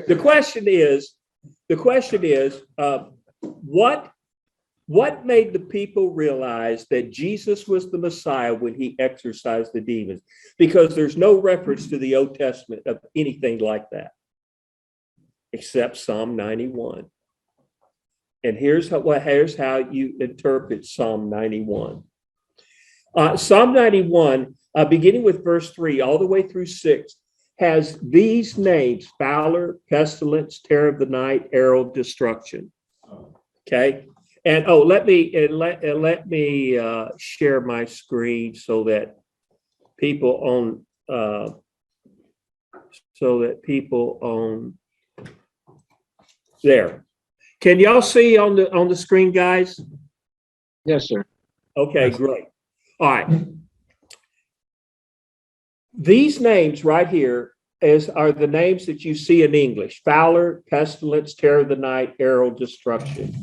The question is, what made the people realize that Jesus was the Messiah when he exorcised the demons? Because there's no reference to the Old Testament of anything like that, except Psalm 91. And here's how you interpret Psalm 91. Psalm 91, beginning with verse 3 all the way through 6, has these names: fowler, pestilence, terror of the night, arrow, destruction. Okay. And let me share my screen so that people on there. Can y'all see on the screen, guys? Yes, sir. Okay, great. All right. These names right here are the names that you see in English: fowler, pestilence, terror of the night, arrow, destruction.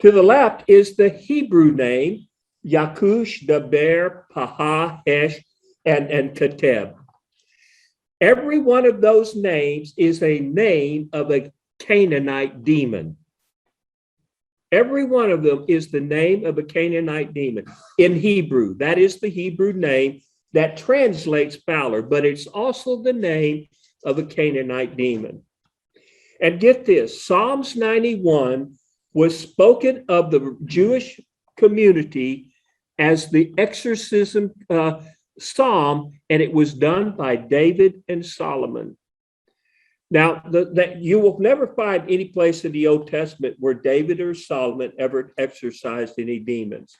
To the left is the Hebrew name, Yakush, Daber, Paha, Hesh, and Kateb. Every one of those names is a name of a Canaanite demon. Every one of them is the name of a Canaanite demon in Hebrew. That is the Hebrew name that translates fowler, but it's also the name of a Canaanite demon. And get this, Psalms 91 was spoken of the Jewish community as the exorcism psalm, and it was done by David and Solomon. Now, that you will never find any place in the Old Testament where David or Solomon ever exorcised any demons.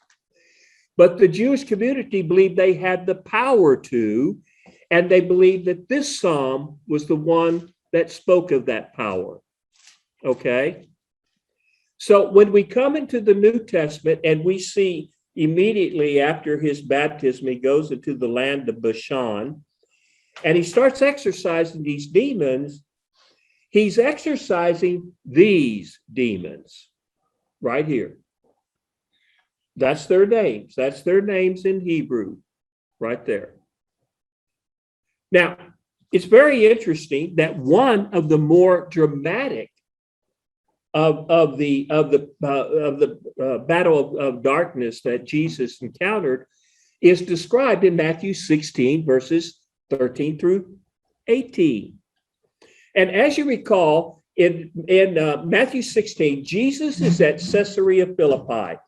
But the Jewish community believed they had the power to, and they believed that this psalm was the one that spoke of that power. Okay? So when we come into the New Testament and we see immediately after his baptism, he goes into the land of Bashan and he starts exorcising these demons. He's exorcising these demons right here. That's their names. That's their names in Hebrew right there. Now, it's very interesting that one of the more dramatic of the battle of darkness that Jesus encountered is described in Matthew 16, verses 13 through 18. And as you recall, in Matthew 16, Jesus is at Caesarea Philippi.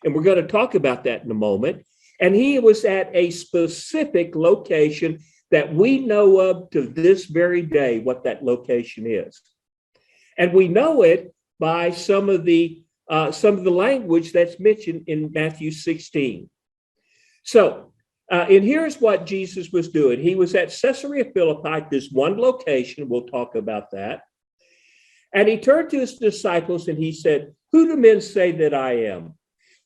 And we're going to talk about that in a moment. And he was at a specific location that we know of to this very day, what that location is. And we know it by some of the language that's mentioned in Matthew 16. So, and here's what Jesus was doing. He was at Caesarea Philippi, this one location. We'll talk about that. And he turned to his disciples and he said, "Who do men say that I am?"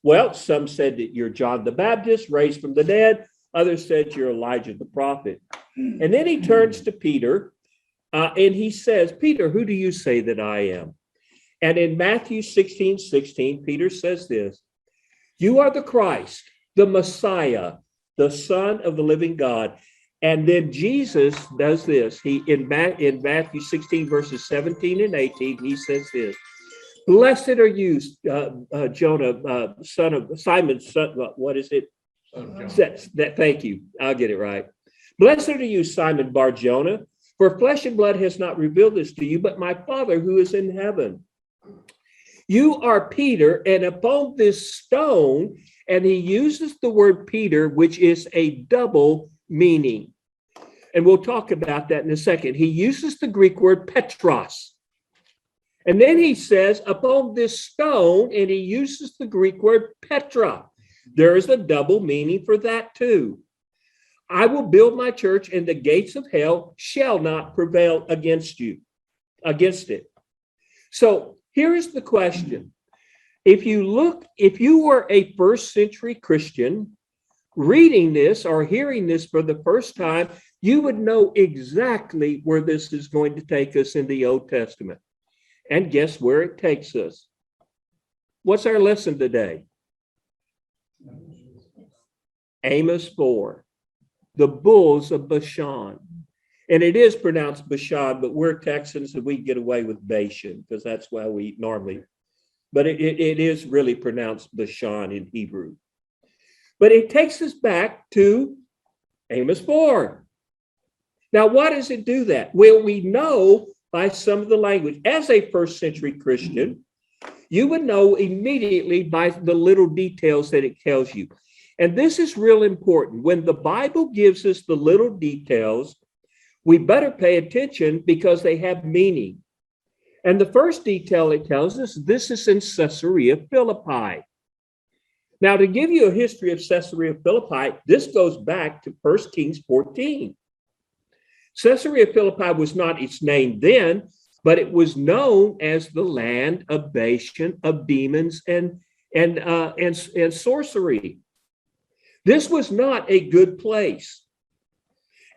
Well, some said that you're John the Baptist, raised from the dead. Others said you're Elijah the prophet. And then he turns to Peter and he says, "Peter, who do you say that I am?" And in Matthew 16:16, Peter says this: "You are the Christ, the Messiah, the Son of the living God." And then Jesus does this. In Matthew 16, verses 17 and 18, he says this: "Blessed are you, Jonah, son of Simon, son, what is it? Thank you. I'll get it right. Blessed are you, Simon Bar-Jonah, for flesh and blood has not revealed this to you, but my Father who is in heaven. You are Peter, and upon this stone," and he uses the word Peter, which is a double meaning. And we'll talk about that in a second. He uses the Greek word Petros. And then he says, upon this stone, and he uses the Greek word Petra. There is a double meaning for that too. "I will build my church, and the gates of hell shall not prevail against it." So here is the question. If you were a first century Christian reading this or hearing this for the first time, you would know exactly where this is going to take us in the Old Testament. And guess where it takes us? What's our lesson today? Amos 4, the bulls of Bashan. And it is pronounced Bashan, but we're Texans and we get away with Bashan because that's why we normally, but it is really pronounced Bashan in Hebrew. But it takes us back to Amos 4. Now, why does it do that? Well, we know by some of the language. As a first century Christian, you would know immediately by the little details that it tells you. And this is real important. When the Bible gives us the little details, we better pay attention because they have meaning. And the first detail it tells us, this is in Caesarea Philippi. Now, to give you a history of Caesarea Philippi, this goes back to 1 Kings 14. Caesarea Philippi was not its name then, but it was known as the land of Bashan, of demons and sorcery. This was not a good place.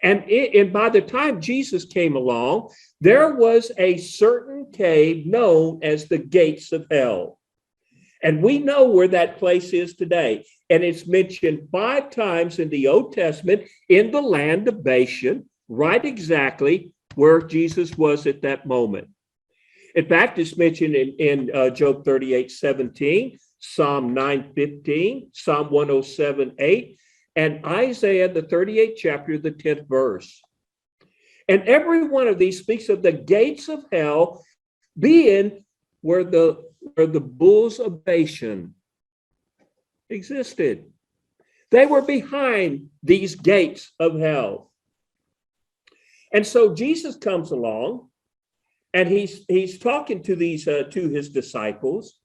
And by the time Jesus came along, there was a certain cave known as the gates of hell. And we know where that place is today. And it's mentioned 5 times in the Old Testament in the land of Bashan, right exactly where Jesus was at that moment. In fact, it's mentioned in Job 38:17, Psalm 9:15, Psalm 107:8, and Isaiah, the 38th chapter, the 10th verse. And every one of these speaks of the gates of hell being where the bulls of Bashan existed. They were behind these gates of hell. And so Jesus comes along and he's talking to these to his disciples.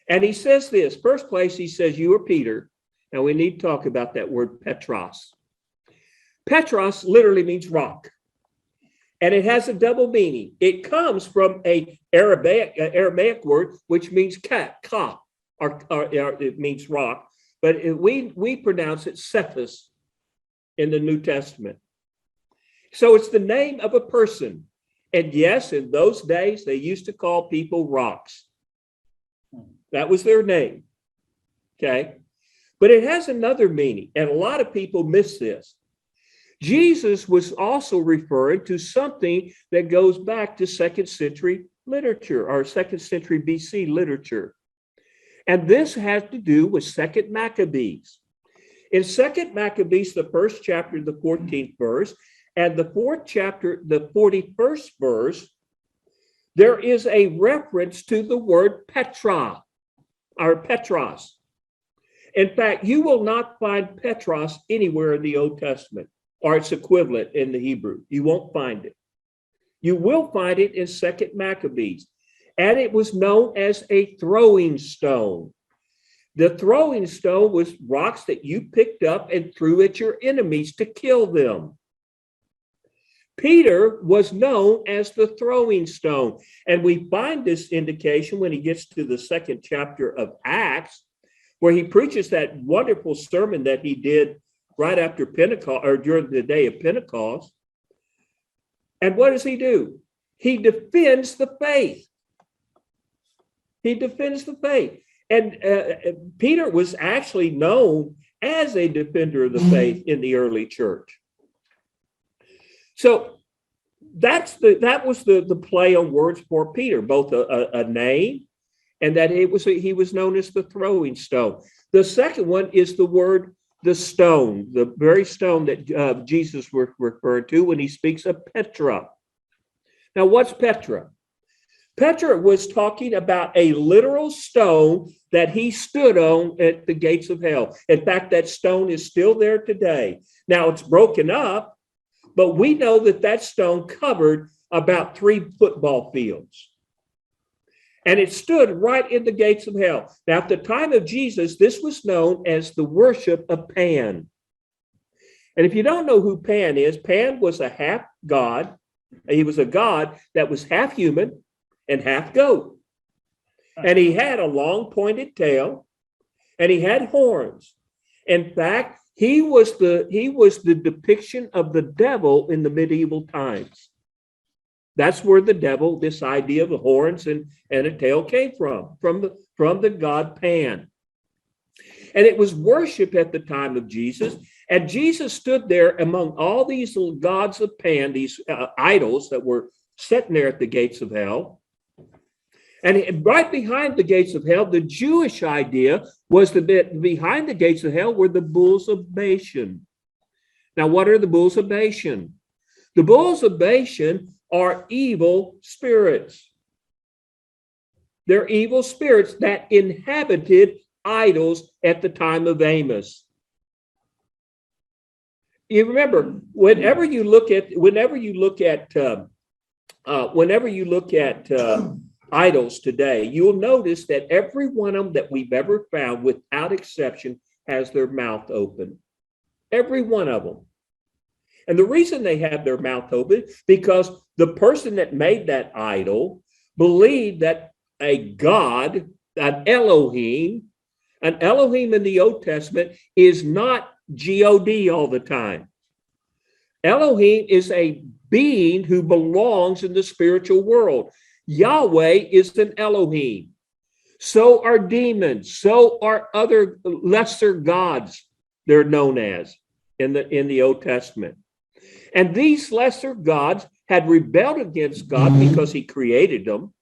And he says this. First place, he says, you are Peter. Now we need to talk about that word Petros. Petros literally means rock. And it has a double meaning. It comes from an Aramaic word, which means ka, or it means rock. But we pronounce it Cephas in the New Testament. So it's the name of a person. And yes, in those days, they used to call people rocks. That was their name. Okay. But it has another meaning. And a lot of people miss this. Jesus was also referring to something that goes back to 2nd century literature or 2nd century BC literature. And this has to do with 2nd Maccabees. In 2nd Maccabees, the 1st chapter, the 14th verse, and the 4th chapter, the 41st verse, there is a reference to the word Petra or Petros. In fact, you will not find Petros anywhere in the Old Testament or its equivalent in the Hebrew. You won't find it. You will find it in 2nd Maccabees. And it was known as a throwing stone. The throwing stone was rocks that you picked up and threw at your enemies to kill them. Peter was known as the throwing stone. And we find this indication when he gets to the 2nd chapter of Acts, where he preaches that wonderful sermon that he did right after Pentecost or during the day of Pentecost. And what does he do? He defends the faith. He defends the faith. And Peter was actually known as a defender of the faith in the early church. So that was the play on words for Peter, both a name and that he was known as the throwing stone. The second one is the word the stone, the very stone that Jesus was referred to when he speaks of Petra. Now, what's Petra? Petra was talking about a literal stone that he stood on at the gates of hell. In fact, that stone is still there today. Now, it's broken up, but we know that stone covered about 3 football fields. And it stood right in the gates of hell. Now, at the time of Jesus, this was known as the worship of Pan. And if you don't know who Pan is, Pan was a half god. He was a god that was half human and half goat. And he had a long pointed tail and he had horns. In fact, he was the depiction of the devil in the medieval times. That's where the devil, this idea of the horns and a tail came from the god Pan. And it was worship at the time of Jesus. And Jesus stood there among all these little gods of Pan, these idols that were sitting there at the gates of hell. And right behind the gates of hell, the Jewish idea was that behind the gates of hell were the bulls of Bashan. Now, what are the bulls of Bashan? The bulls of Bashan are evil spirits. They're evil spirits that inhabited idols at the time of Amos. You remember, whenever you look at idols today, you'll notice that every one of them that we've ever found, without exception, has their mouth open. Every one of them. And the reason they have their mouth open, because the person that made that idol believed that a God, an Elohim in the Old Testament is not G-O-D all the time. Elohim is a being who belongs in the spiritual world. Yahweh is an Elohim. So are demons. So are other lesser gods, they're known as in the Old Testament. And these lesser gods had rebelled against God because he created them.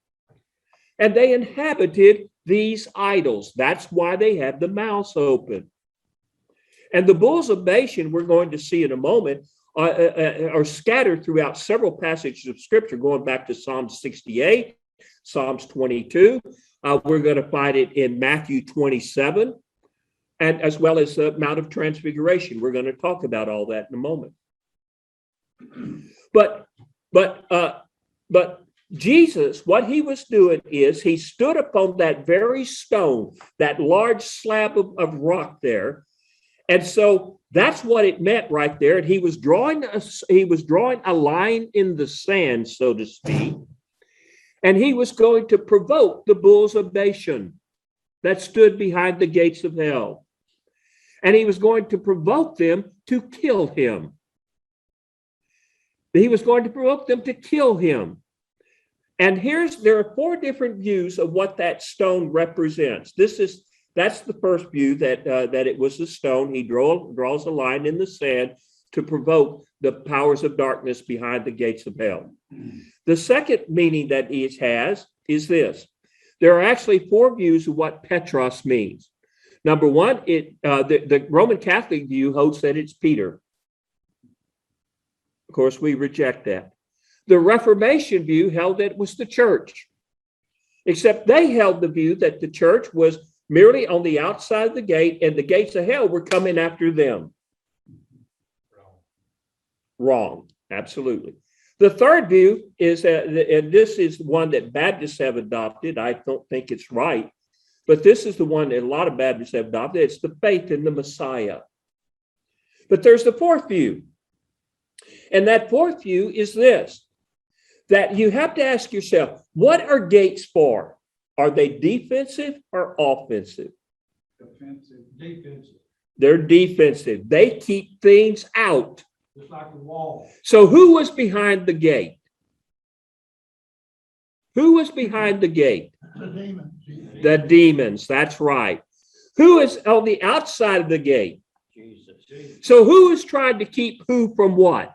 And they inhabited these idols. That's why they had the mouths open. And the bulls of Bashan, we're going to see in a moment, are scattered throughout several passages of Scripture, going back to Psalm 68, Psalms 22. We're going to find it in Matthew 27, and as well as the Mount of Transfiguration. We're going to talk about all that in a moment. But Jesus, what he was doing is he stood upon that very stone, that large slab of rock there. And so that's what it meant right there. And he was drawing a line in the sand, so to speak. And he was going to provoke the bulls of Bashan that stood behind the gates of hell. And he was going to provoke them to kill him. He was going to provoke them to kill him. And there are 4 different views of what that stone represents. That's the first view, that it was a stone. He draws a line in the sand to provoke the powers of darkness behind the gates of hell. The second meaning that it has is this. There are actually 4 views of what Petros means. Number one, the Roman Catholic view holds that it's Peter. Of course, we reject that. The Reformation view held that it was the church, except they held the view that the church was merely on the outside of the gate and the gates of hell were coming after them. Wrong. Absolutely. The third view is, and this is one that Baptists have adopted. I don't think it's right, but this is the one that a lot of Baptists have adopted. It's the faith in the Messiah. But there's the fourth view. And that fourth view is this, that you have to ask yourself, what are gates for? Are they defensive or offensive? Defensive. Defensive. They're defensive. They keep things out. Just like the wall. So who was behind the gate? Who was behind the gate? The demons. The demons. That's right. Who is on the outside of the gate? Jesus. So who is trying to keep who from what?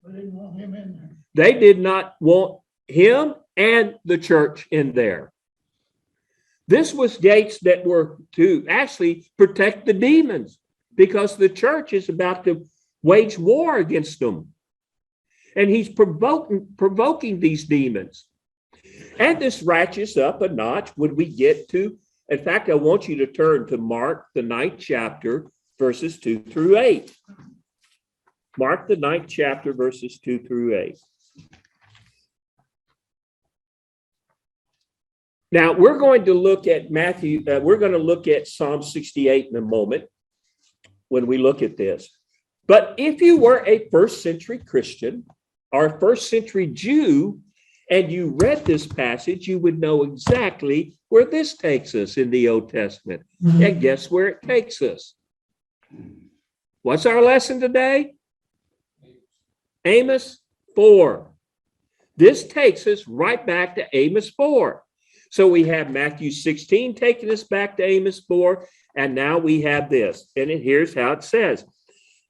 They didn't want him in there. They did not want him and the church in there. This was gates that were to actually protect the demons, because the church is about to wage war against them. And he's provoking these demons. And this ratchets up a notch when we get to, in fact, I want you to turn to Mark, the 9th chapter, verses 2 through 8. Mark, the 9th chapter, verses 2 through 8. Now, we're going to look at we're going to look at Psalm 68 in a moment when we look at this. But if you were a first century Christian or a first century Jew and you read this passage, you would know exactly where this takes us in the Old Testament. And guess where it takes us? What's our lesson today? Amos 4. This takes us right back to Amos 4. So we have Matthew 16 taking us back to Amos 4, And now we have this. And here's how it says.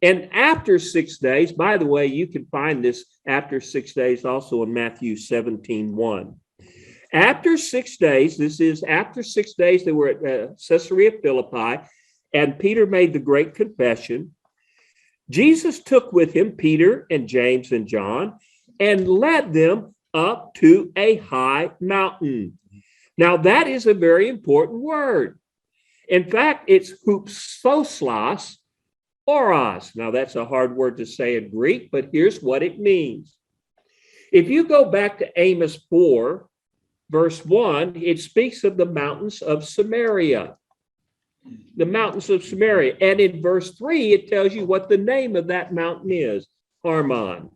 And after 6 days, by the way, you can find this after 6 days also in Matthew 17:1. After 6 days, this is after 6 days, they were at Caesarea Philippi, and Peter made the great confession. Jesus took with him Peter and James and John and led them up to a high mountain. Now, that is a very important word. In fact, it's hupsoslos oros. Now, that's a hard word to say in Greek, but here's what it means. If you go back to Amos 4, verse 1, it speaks of the mountains of Samaria. The mountains of Samaria. And in verse 3, it tells you what the name of that mountain is, Harmon.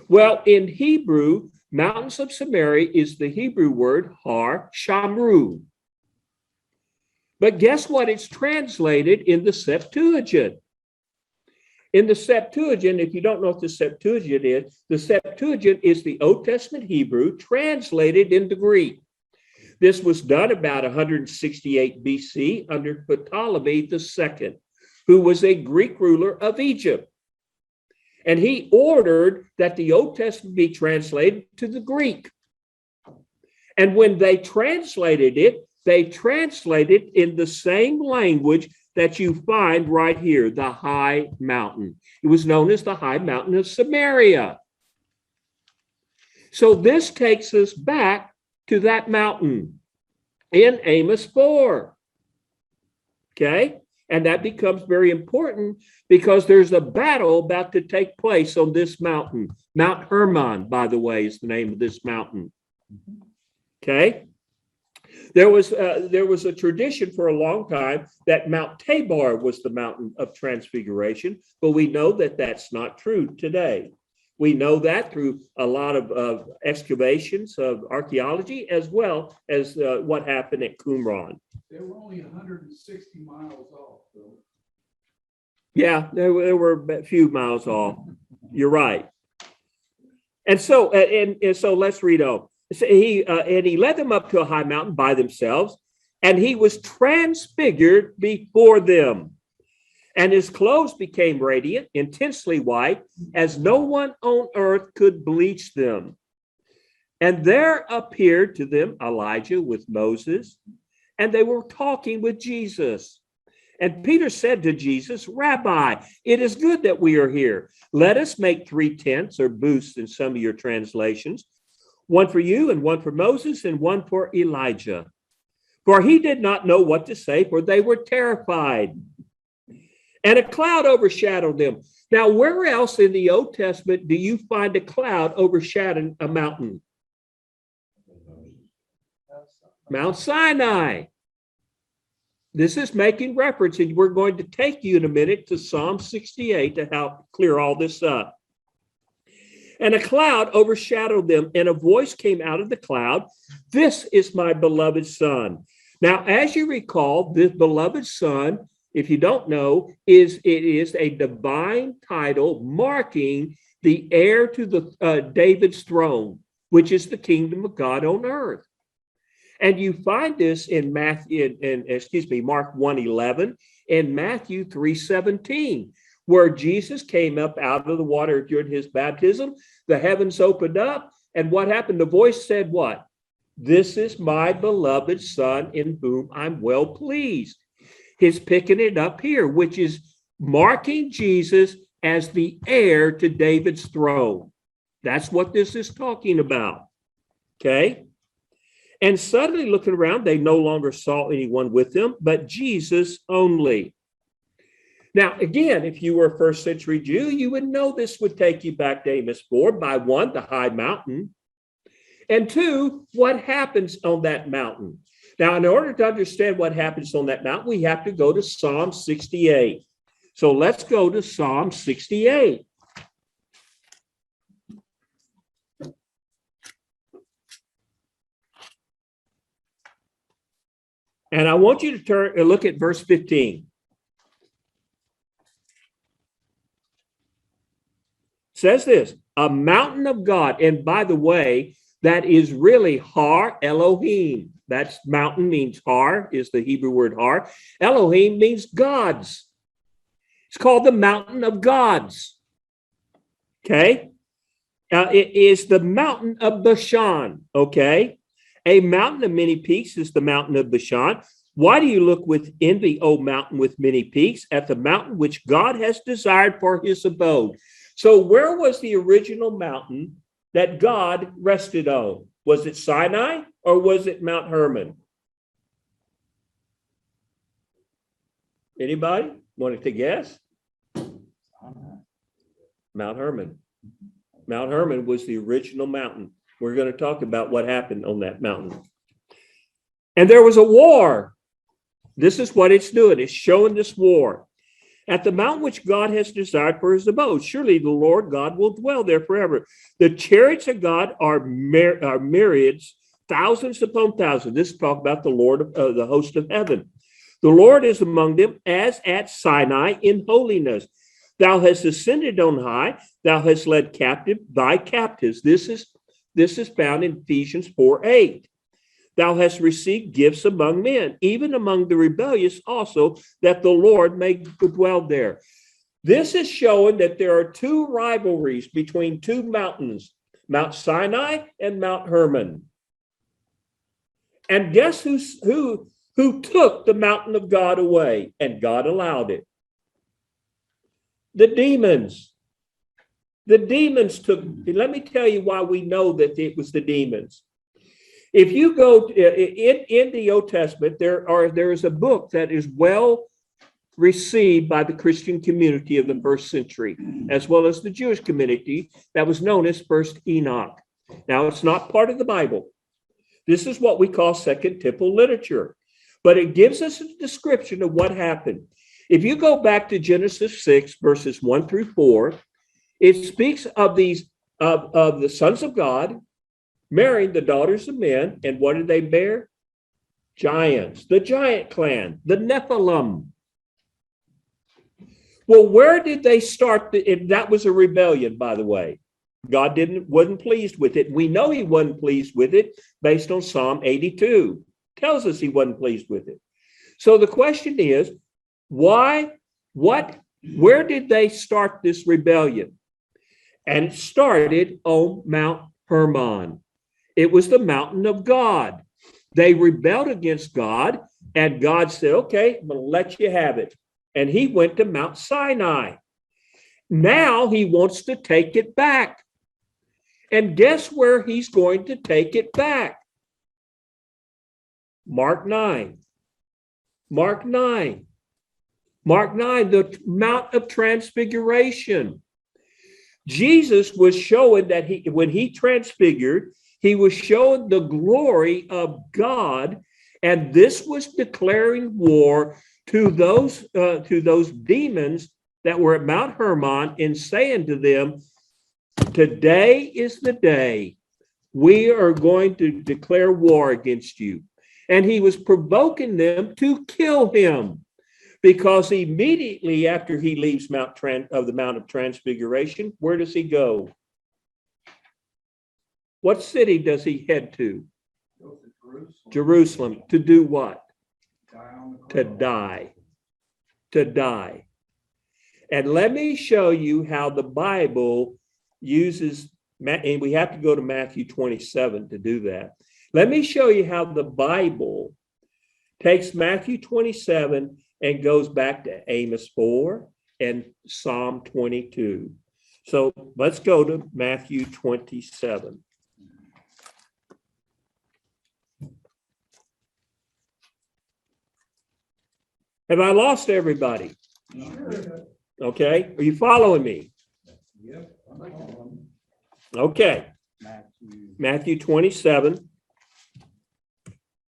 Well, in Hebrew, mountains of Samaria is the Hebrew word Har Shamru. But guess what? It's translated in the Septuagint. In the Septuagint, if you don't know what the Septuagint is the Old Testament Hebrew translated into Greek. This was done about 168 BC under Ptolemy II, who was a Greek ruler of Egypt. And he ordered that the Old Testament be translated to the Greek. And when they translated it in the same language that you find right here, the high mountain. It was known as the high mountain of Samaria. So this takes us back to that mountain in Amos 4. Okay? And that becomes very important because there's a battle about to take place on this mountain. Mount Hermon, by the way, is the name of this mountain. Okay? There was a tradition for a long time that Mount Tabor was the mountain of transfiguration, but we know that that's not true today. We know that through a lot of excavations of archaeology, as well as what happened at Qumran. They were only 160 miles off, though. Yeah, there were a few miles off. You're right. And so let's read on. So he led them up to a high mountain by themselves, and he was transfigured before them. And his clothes became radiant, intensely white, as no one on earth could bleach them. And there appeared to them Elijah with Moses, and they were talking with Jesus. And Peter said to Jesus, Rabbi, it is good that we are here. Let us make 3 tents or booths in some of your translations, one for you and one for Moses and one for Elijah. For he did not know what to say, for they were terrified. And a cloud overshadowed them. Now, where else in the Old Testament do you find a cloud overshadowing a mountain? Mount Sinai. This is making reference, and we're going to take you in a minute to Psalm 68 to help clear all this up. And a cloud overshadowed them, and a voice came out of the cloud, "This is my beloved son." Now, as you recall, this beloved son, if you don't know, it is a divine title marking the heir to the David's throne, which is the kingdom of God on earth. And you find this in Mark 1:11 and Matthew 3:17, where Jesus came up out of the water during his baptism. The heavens opened up, and what happened? The voice said, what? "This is my beloved son in whom I'm well pleased." He's picking it up here, which is marking Jesus as the heir to David's throne. That's what this is talking about. Okay? And suddenly looking around, they no longer saw anyone with them, but Jesus only. Now, again, if you were a first century Jew, you would know this would take you back to Amos 4 by 1, the high mountain, and 2, what happens on that mountain. Now, in order to understand what happens on that mountain, we have to go to Psalm 68. So let's go to Psalm 68. And I want you to turn and look at verse 15. It says this, a mountain of God. And by the way, that is really Har Elohim. That's mountain means Har, is the Hebrew word Har. Elohim means gods. It's called the mountain of gods. Okay? It is the mountain of Bashan. Okay? A mountain of many peaks is the mountain of Bashan. Why do you look with envy, O mountain with many peaks, at the mountain which God has desired for his abode? So where was the original mountain that God rested on? Was it Sinai or was it Mount Hermon? Anybody wanted to guess? Mount Hermon. Mount Hermon was the original mountain. We're going to talk about what happened on that mountain. And there was a war. This is what it's doing. It's showing this war. At the mountain which God has desired for his abode, surely the Lord God will dwell there forever. The chariots of God are myriads, thousands upon thousands. This is talk about the Lord of the host of heaven. The Lord is among them as at Sinai in holiness. Thou hast ascended on high. Thou hast led captive thy captives. This is found in Ephesians 4:8. Thou hast received gifts among men, even among the rebellious also, that the Lord may dwell there. This is showing that there are two rivalries between two mountains, Mount Sinai and Mount Hermon. And guess who took the mountain of God away? And God allowed it. The demons. The demons took, let me tell you why we know that it was the demons. If you go in the Old Testament, there is a book that is well received by the Christian community of the first century, as well as the Jewish community, that was known as First Enoch. Now, it's not part of the Bible. This is what we call Second Temple literature, but it gives us a description of what happened. If you go back to Genesis 6, verses 1 through 4, it speaks of these of the sons of God marrying the daughters of men, and what did they bear? Giants, the giant clan, the Nephilim. Well, where did they start? That was a rebellion, by the way. God wasn't pleased with it. We know he wasn't pleased with it based on Psalm 82. Tells us he wasn't pleased with it. So the question is, where did they start this rebellion? And it started on Mount Hermon. It was the mountain of God. They rebelled against God, and God said, okay, I'm going to let you have it. And he went to Mount Sinai. Now he wants to take it back. And guess where he's going to take it back? Mark 9. Mark 9. Mark 9, the Mount of Transfiguration. Jesus was showing that when he transfigured, he was showing the glory of God, and this was declaring war to those demons that were at Mount Hermon, and saying to them, today is the day we are going to declare war against you. And he was provoking them to kill him, because immediately after he leaves the Mount of Transfiguration, where does he go? What city does he head to? Jerusalem. To do what? To die. To die. And let me show you how the Bible uses, and we have to go to Matthew 27 to do that. Let me show you how the Bible takes Matthew 27 and goes back to Amos 4 and Psalm 22. So let's go to Matthew 27. Have I lost everybody? Sure. Okay. Are you following me? Yep. Okay. Matthew 27.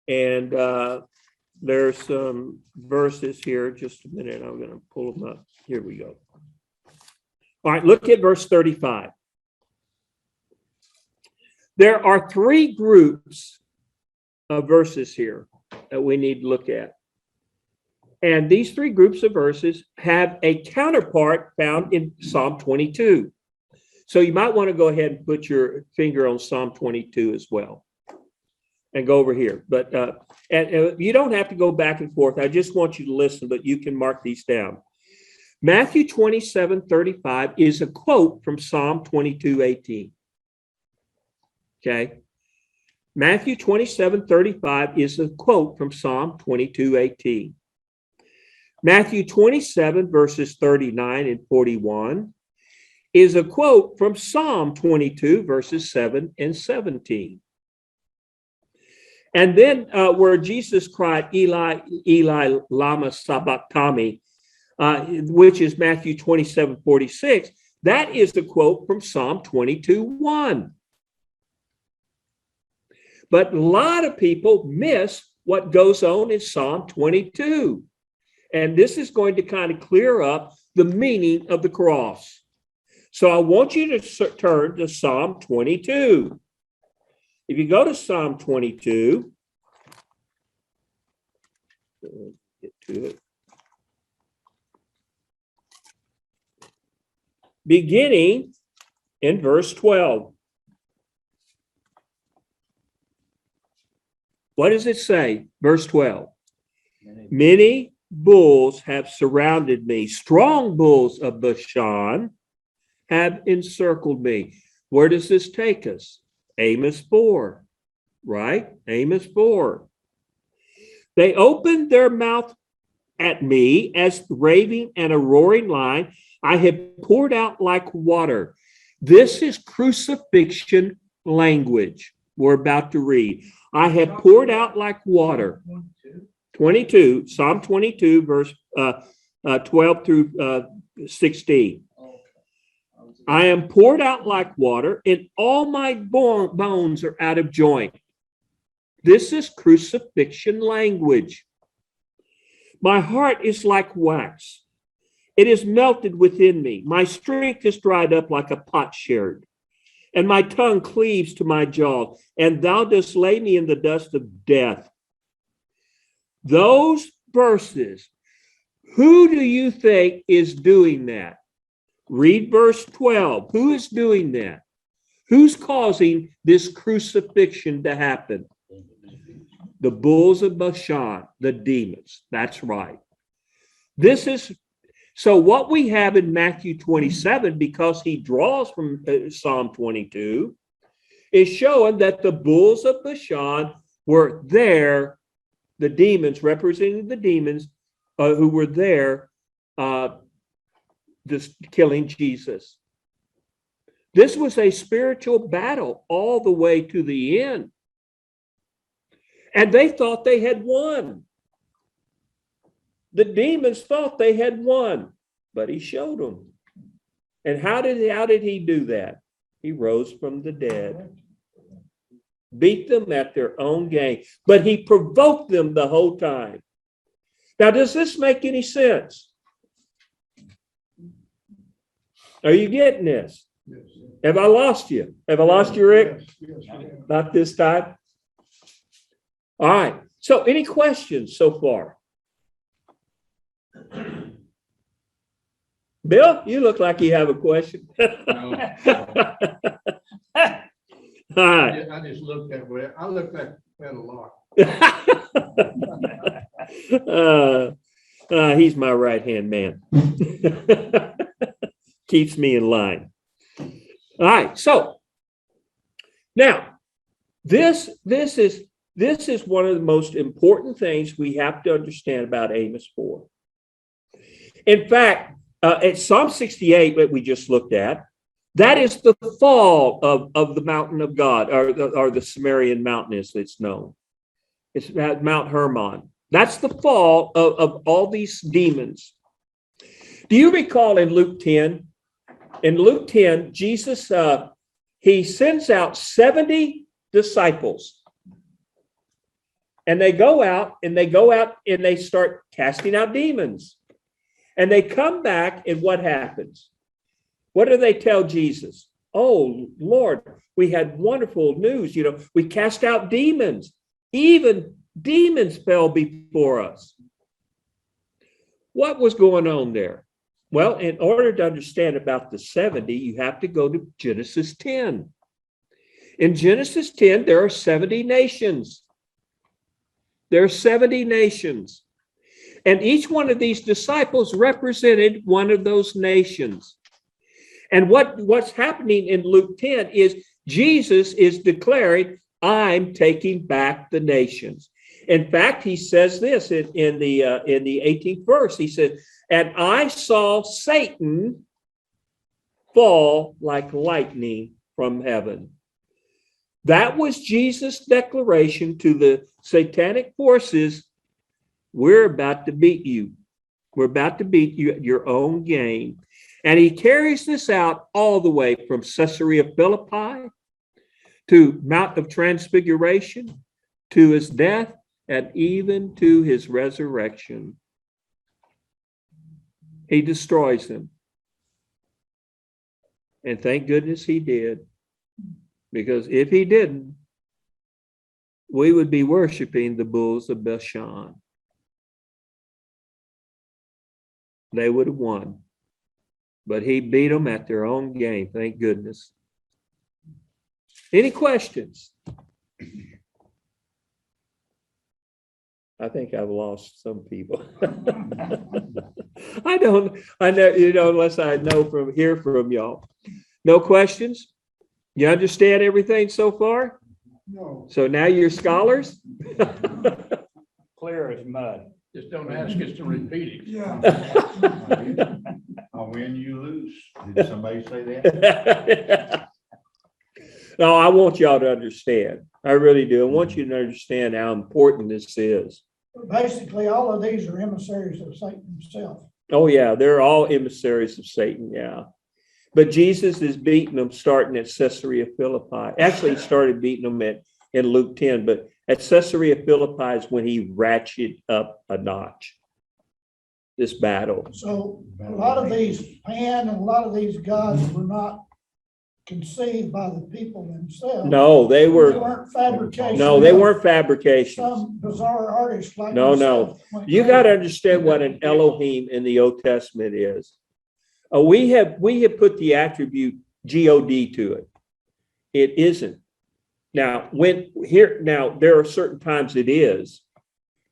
And there's some verses here. Just a minute. I'm going to pull them up. Here we go. All right. Look at verse 35. There are three groups of verses here that we need to look at. And these three groups of verses have a counterpart found in Psalm 22. So you might want to go ahead and put your finger on Psalm 22 as well and go over here. But you don't have to go back and forth. I just want you to listen, but you can mark these down. Matthew 27:35 is a quote from Psalm 22:18. Okay. Matthew 27:35 is a quote from Psalm 22:18. Matthew 27 verses 39 and 41 is a quote from Psalm 22 verses 7 and 17. And then where Jesus cried, Eli, Eli, lama sabachthani, which is Matthew 27:46, that is the quote from Psalm 22:1. But a lot of people miss what goes on in Psalm 22. And this is going to kind of clear up the meaning of the cross. So I want you to turn to Psalm 22. If you go to Psalm 22, get to it. Beginning in verse 12. What does it say? Verse 12. Many bulls have surrounded me. Strong bulls of Bashan have encircled me. Where does this take us? Amos 4, right? Amos 4. They opened their mouth at me as raving and a roaring lion. I have poured out like water. This is crucifixion language we're about to read. I have poured out like water. 22, Psalm 22, verse 12 through 16. I am poured out like water, and all my bones are out of joint. This is crucifixion language. My heart is like wax. It is melted within me. My strength is dried up like a potsherd, and my tongue cleaves to my jaws, and thou dost lay me in the dust of death. Those verses, who do you think is doing that? Read verse 12. Who is doing that? Who's causing this crucifixion to happen? The bulls of Bashan, the demons. That's right. This is so what we have in Matthew 27, because he draws from Psalm 22, is showing that the bulls of Bashan were there, the demons, representing the demons who were there just killing Jesus. This was a spiritual battle all the way to the end. And they thought they had won. The demons thought they had won, but he showed them. And how did he do that? He rose from the dead. Beat them at their own game. But he provoked them the whole time. Now, does this make any sense? Are you getting this? Yes. Have I lost you? Have I lost you, Rick? Yes. Not this time? All right. So any questions so far? Bill, you look like you have a question. No. All right. I just looked that way. I looked at that a lot. He's my right-hand man. Keeps me in line. All right. So now this is one of the most important things we have to understand about Amos 4. In fact, at Psalm 68 that we just looked at, that is the fall of the mountain of God, or the Sumerian mountain as it's known. It's Mount Hermon. That's the fall of all these demons. Do you recall in Luke 10? In Luke 10, Jesus, he sends out 70 disciples. And they go out and they start casting out demons. And they come back, and what happens? What do they tell Jesus? Oh, Lord, we had wonderful news. We cast out demons. Even demons fell before us. What was going on there? Well, in order to understand about the 70, you have to go to Genesis 10. In Genesis 10, there are 70 nations. There are 70 nations. And each one of these disciples represented one of those nations. And what's happening in Luke 10 is Jesus is declaring, I'm taking back the nations. In fact, he says this in the 18th verse. He said, and I saw Satan fall like lightning from heaven. That was Jesus' declaration to the satanic forces. We're about to beat you. We're about to beat you at your own game. And he carries this out all the way from Caesarea Philippi to Mount of Transfiguration, to his death, and even to his resurrection. He destroys them. And thank goodness he did. Because if he didn't, we would be worshiping the bulls of Bashan. They would have won. But he beat them at their own game, thank goodness. Any questions? I think I've lost some people. I know, unless I hear from y'all. No questions? You understand everything so far? No. So now you're scholars? Clear as mud. Just don't ask us to repeat it. Yeah. I win, you lose. Did somebody say that? No, I want y'all to understand. I really do. I want you to understand how important this is. Basically, all of these are emissaries of Satan himself. Oh, yeah, they're all emissaries of Satan, yeah. But Jesus is beating them starting at Caesarea Philippi. Actually, he started beating them in Luke 10, but at Caesarea Philippi is when he ratcheted up a notch, this battle. So a lot of these Pan and a lot of these gods were not conceived by the people themselves. No, they They were, weren't fabrications. no, they weren't fabrications. Some bizarre artists like No, myself went You down. got to understand what an Elohim in the Old Testament is. We have put the attribute God to it. It isn't. Now, there are certain times it is,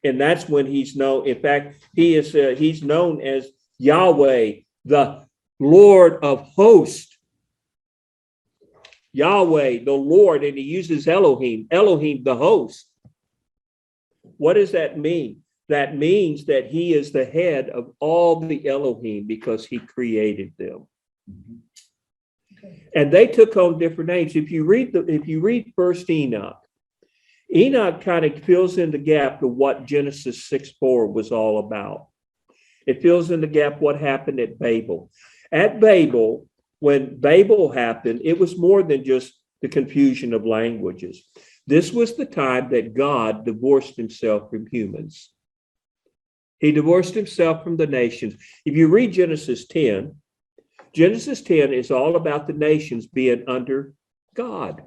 and that's when he's known. In fact, he's known as Yahweh, the Lord of hosts. Yahweh, the Lord, and he uses Elohim, the host. What does that mean? That means that he is the head of all the Elohim because he created them. And they took on different names. If you read First Enoch, Enoch kind of fills in the gap of what Genesis 6:4 was all about. It fills in the gap what happened at Babel. At Babel, when Babel happened, it was more than just the confusion of languages. This was the time that God divorced himself from humans. He divorced himself from the nations. If you read Genesis 10 is all about the nations being under God.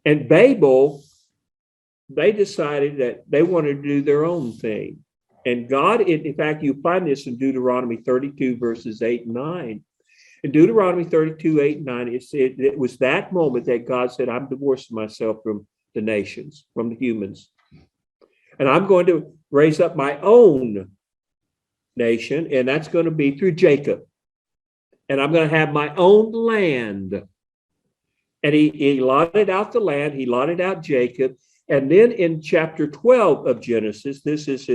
And Babel, they decided that they wanted to do their own thing. And God, in fact, you find this in Deuteronomy 32, verses 8 and 9. In Deuteronomy 32, 8 and 9, it was that moment that God said, I'm divorcing myself from the nations, from the humans. And I'm going to raise up my own nation, and that's going to be through Jacob. And I'm going to have my own land. And he allotted out the land. He allotted out Jacob. And then in chapter 12 of Genesis, this is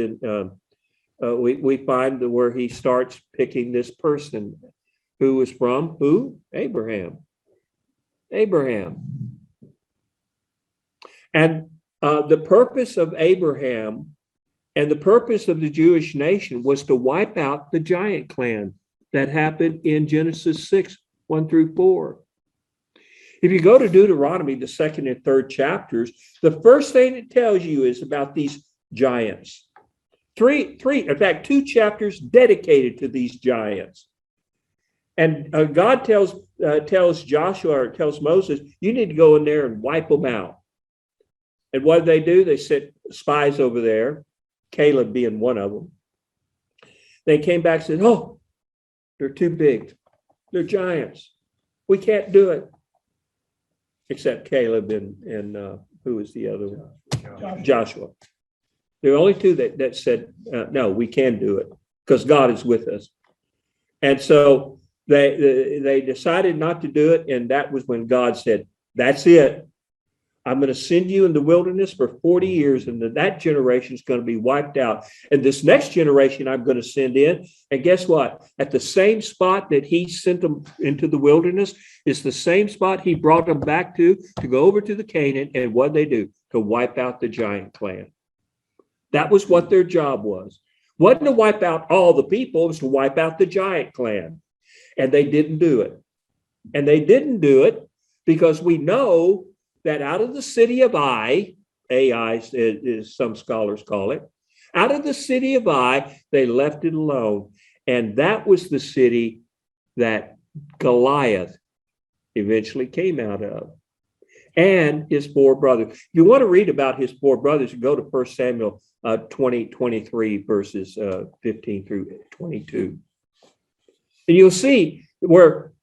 we find where he starts picking this person who was from who? Abraham. And the purpose of Abraham and the purpose of the Jewish nation was to wipe out the giant clan that happened in Genesis 6, 1 through 4. If you go to Deuteronomy, the second and third chapters, the first thing it tells you is about these giants. In fact, 2 chapters dedicated to these giants. And God tells Joshua, or tells Moses, you need to go in there and wipe them out. And what do? They sent spies over there, Caleb being one of them. They came back and said, oh, they're too big. They're giants. We can't do it. Except Caleb and who was the other one? Joshua. There are only two that said, no, we can do it because God is with us. And so they decided not to do it. And that was when God said, that's it. I'm going to send you in the wilderness for 40 years, and that generation is going to be wiped out. And this next generation I'm going to send in. And guess what? At the same spot that he sent them into the wilderness is the same spot he brought them back to go over to the Canaan. And what they do? To wipe out the giant clan. That was what their job was. Wasn't to wipe out all the people, it was to wipe out the giant clan. And they didn't do it. And they didn't do it because we know that out of the city of Ai, is some scholars call it, out of the city of Ai, they left it alone. And that was the city that Goliath eventually came out of. And his four brothers. If you want to read about his four brothers, you go to 1 Samuel 23, verses 15 through 22. And you'll see where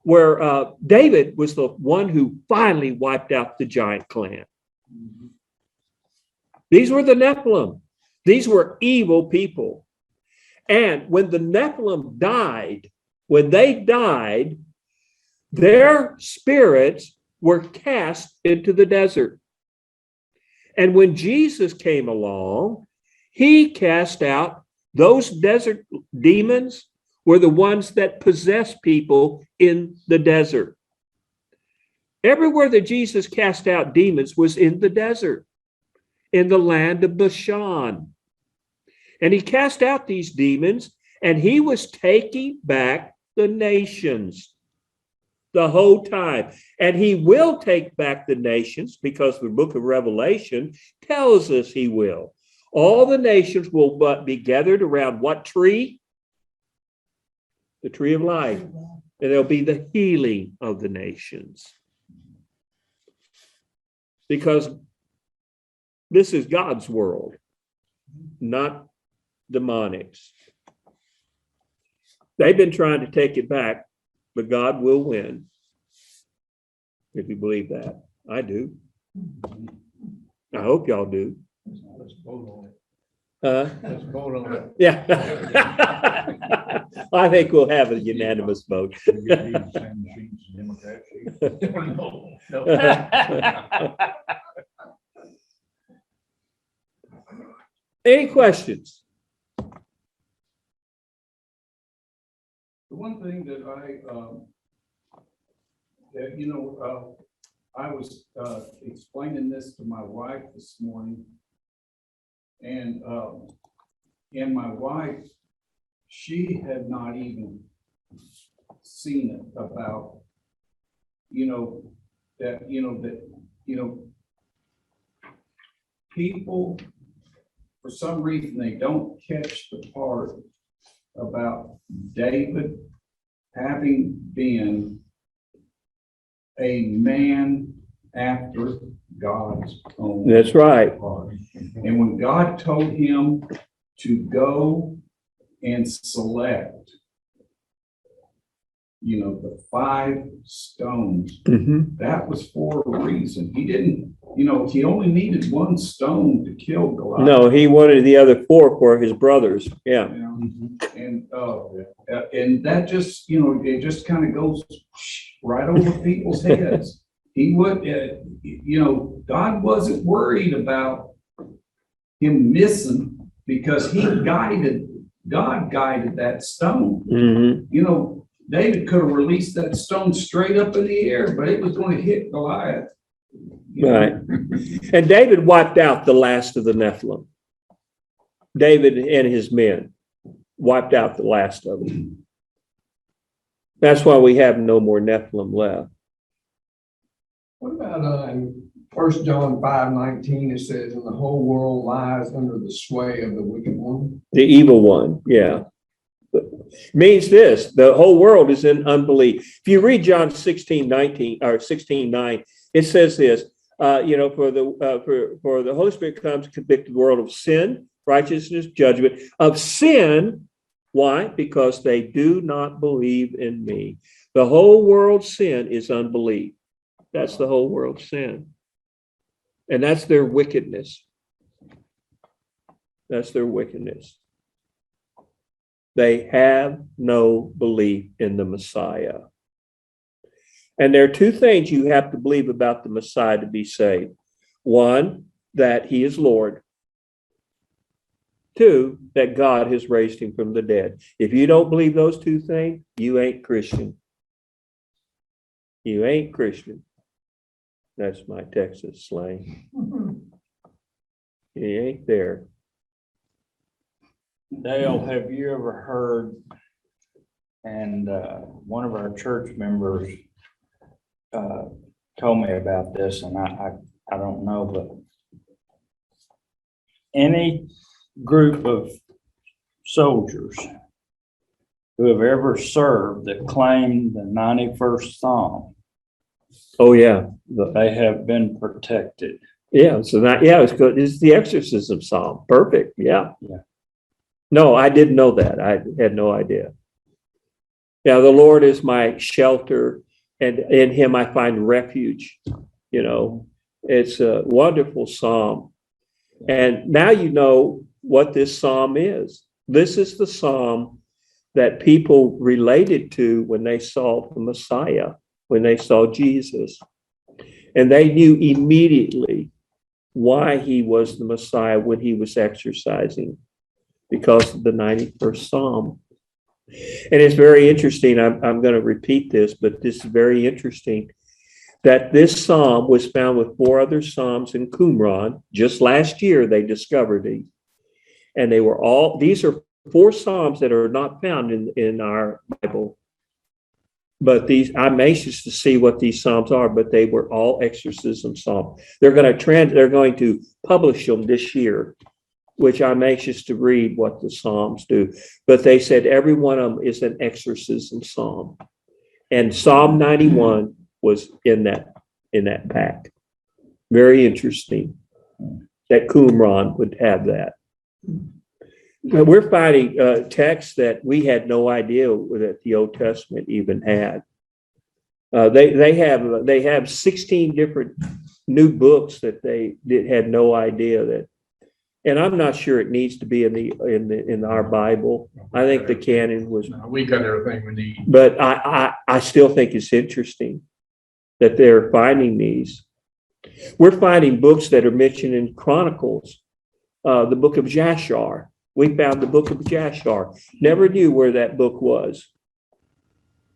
David was the one who finally wiped out the giant clan. These were the Nephilim. These were evil people. And when the Nephilim died, when they died, their spirits were cast into the desert. And when Jesus came along, he cast out those desert demons were the ones that possess people in the desert. Everywhere that Jesus cast out demons was in the desert, in the land of Bashan. And he cast out these demons, and he was taking back the nations the whole time. And he will take back the nations because the book of Revelation tells us he will. All the nations will but be gathered around what tree? The tree of life. And there'll be the healing of the nations. Because this is God's world, not demonics. They've been trying to take it back, but God will win. If you believe that. I do. I hope y'all do. Let's vote on it. Let's vote on it. Yeah. I think we'll have a unanimous vote. Any questions? The one thing that I was explaining this to my wife this morning, and my wife, she had not even seen it about, people, for some reason, they don't catch the part about David having been a man after God's own. That's right. Heart. And when God told him to go and select, the 5 stones, that was for a reason. He didn't, he only needed 1 stone to kill Goliath. No, he wanted the other 4 for his brothers. Yeah. And that just, it just kind of goes right over people's heads. He would, God wasn't worried about him missing because God guided that stone. David could have released that stone straight up in the air, but it was going to hit Goliath. Right. And David wiped out the last of the Nephilim. David and his men wiped out the last of them. That's why we have no more Nephilim left. What about in 1 John 5:19, it says, and the whole world lies under the sway of the wicked one? The evil one, yeah. Means this, the whole world is in unbelief. If you read John 16:19 or 16:9, it says this, for the Holy Spirit comes to convict the world of sin, righteousness, judgment, of sin Why? Because they do not believe in me. The whole world's sin is unbelief. That's the whole world's sin. And that's their wickedness. That's their wickedness. They have no belief in the Messiah. And there are two things you have to believe about the Messiah to be saved. One, that he is Lord. Two, that God has raised him from the dead. If you don't believe those two things, you ain't Christian. You ain't Christian. That's my Texas slang. You ain't there. Dale, have you ever heard, and one of our church members told me about this, and I don't know, but any group of soldiers who have ever served that claim the 91st Psalm, Oh, yeah. they have been protected. Yeah. So that, yeah, it's good. It's the exorcism psalm. Perfect. Yeah. Yeah. No, I didn't know that. I had no idea. Yeah. The Lord is my shelter, and in him I find refuge. You know, it's a wonderful psalm. And now you know what this psalm is. This is the psalm that people related to when they saw the Messiah, when they saw Jesus. And they knew immediately why he was the Messiah when he was exercising, because of the 91st Psalm. And it's very interesting. I'm going to repeat this, but this is very interesting that this psalm was found with 4 other psalms in Qumran. Just last year, they discovered these. And they were all, these are 4 psalms that are not found in our Bible. But these, I'm anxious to see what these psalms are, but they were all exorcism psalms. They're going to publish them this year, which I'm anxious to read what the psalms do. But they said every one of them is an exorcism psalm. And Psalm 91 was in that pack. Very interesting that Qumran would have that. But we're finding texts that we had no idea that the Old Testament even had. They have 16 different new books that they had no idea that. And I'm not sure it needs to be in our Bible. I think the canon was. No, we got everything we need. But I still think it's interesting that they're finding these. We're finding books that are mentioned in Chronicles, the book of Jashar. We found the book of Jashar. Never knew where that book was.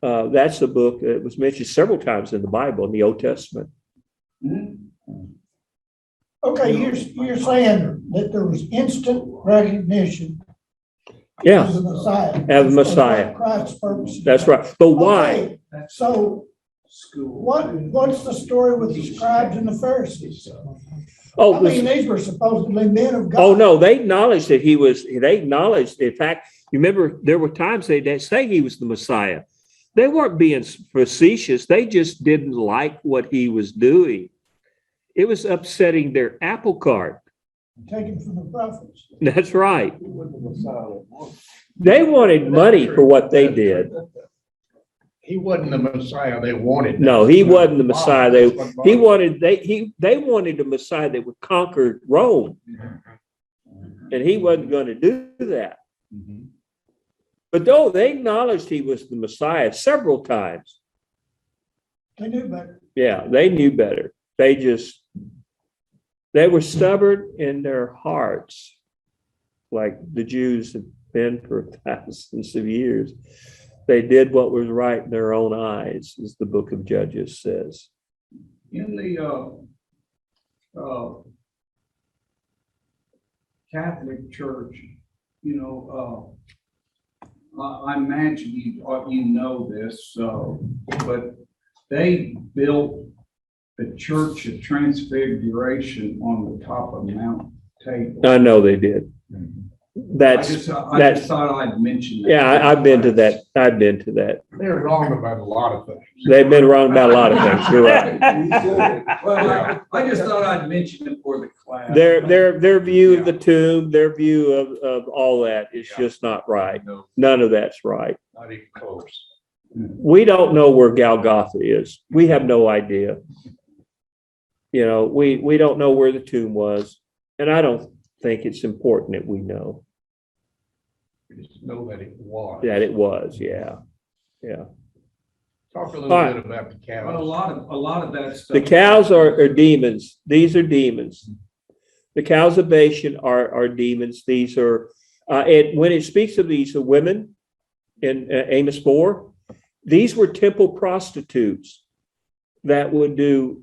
That's a book that was mentioned several times in the Bible, in the Old Testament. Okay, you're saying that there was instant recognition Yeah, of the Messiah. Of the Messiah. For Christ's purposes. that's right. But why? Okay, so what's the story with the scribes and the Pharisees? Oh, I mean, these were supposedly men of God. oh no, they acknowledged that they acknowledged, in fact, you remember there were times they'd say he was the Messiah. They weren't being facetious. They just didn't like what he was doing. It was upsetting their apple cart. Taken from the prophets. That's right. They wanted money for what they did. He wasn't the Messiah they wanted. No, he wasn't the Messiah. They wanted a Messiah that would conquer Rome. And he wasn't going to do that. But though they acknowledged he was the Messiah several times. They knew better. Yeah, they knew better. They were stubborn in their hearts, like the Jews have been for thousands of years. They did what was right in their own eyes, as the book of Judges says. In the Catholic Church, I imagine you know this, but they built the Church of Transfiguration on the top of Mount Tabor. I know they did. That's, I just thought I'd mention that. yeah, I've been to that. I've been to that. They're wrong about a lot of things. They've been wrong about a lot of things. You're right. Well, I just thought I'd mention it for the class. Their view of the tomb, their view of all that is just not right. None of that's right. Not even close. We don't know where Golgotha is. We have no idea. You know, we don't know where the tomb was, and I don't think it's important that we know Just know that it was. that it was. Yeah, yeah. Talk a All little right. bit about the Well, cows. a lot of that stuff. The cows are demons. These are demons. The cows of Bashan are demons. These are, when it speaks of these women in Amos 4, these were temple prostitutes that would do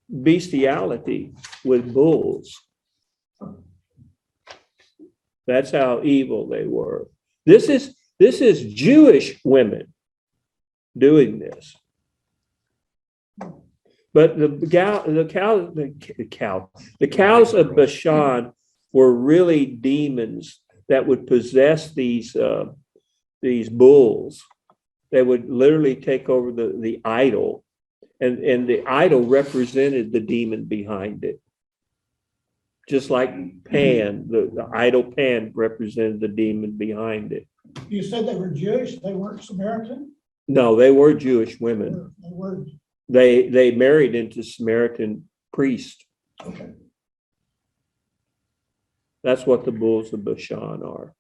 bestiality with bulls. That's how evil they were. This is Jewish women doing this. But the cows of Bashan were really demons that would possess these bulls. They would literally take over the idol, and the idol represented the demon behind it. Just like Pan, the idol Pan represented the demon behind it. You said they were Jewish, they weren't Samaritan? No, they were Jewish women. They were, They married into Samaritan priests. okay. That's what the bulls of Bashan are.